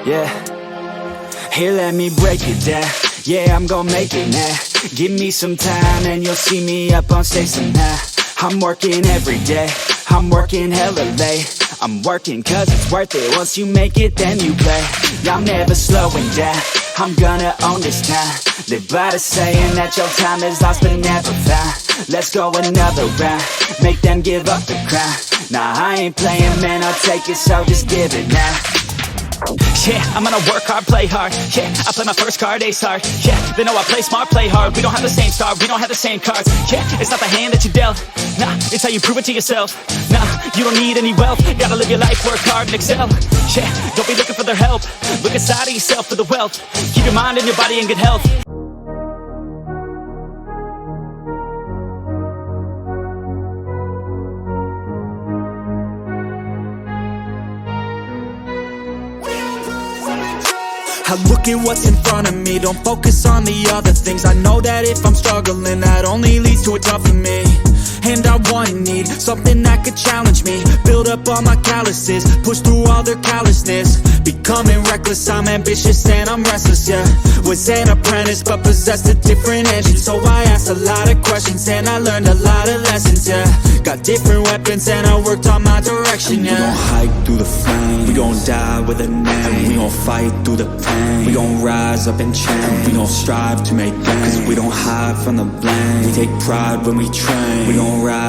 Yeah, here let me break it down. Yeah, I'm gon' make it now. Give me some time and you'll see me up on stage somehow. I'm working every day, I'm working hella late. I'm working cause it's worth it. Once you make it, then you play. I'm never slowing down, I'm gonna own this town. Live by the saying that your time is lost but never found. Let's go another round, make them give up the crown. Nah, I ain't playing, man, I'll take it, so just give it now. Yeah, I'm gonna work hard, play hard. Yeah, I play my first card, ace hard. Yeah, they know I play smart, play hard. We don't have the same star, we don't have the same cards. Yeah, it's not the hand that you dealt. Nah, it's how you prove it to yourself. Nah, you don't need any wealth. Gotta live your life, work hard and excel. Yeah, don't be looking for their help. Look inside of yourself for the wealth. Keep your mind and your body in good health. I look at what's in front of me, don't focus on the other things. I know that if I'm struggling, that only leads to a tough for me. And I want and need something that could challenge me. Build up all my calluses, push through all their callousness. Becoming reckless, I'm ambitious and I'm restless, yeah. Was an apprentice but possessed a different engine. So I asked a lot of questions and I learned a lot of lessons, yeah. Got different weapons and I worked on my direction, yeah. We gon' hike through the flame, we gon' die with a name. We gon' fight through the pain, we gon' rise up and change. We gon' strive to make gains, cause we don't hide from the blame. We take pride when we train, we gon' rise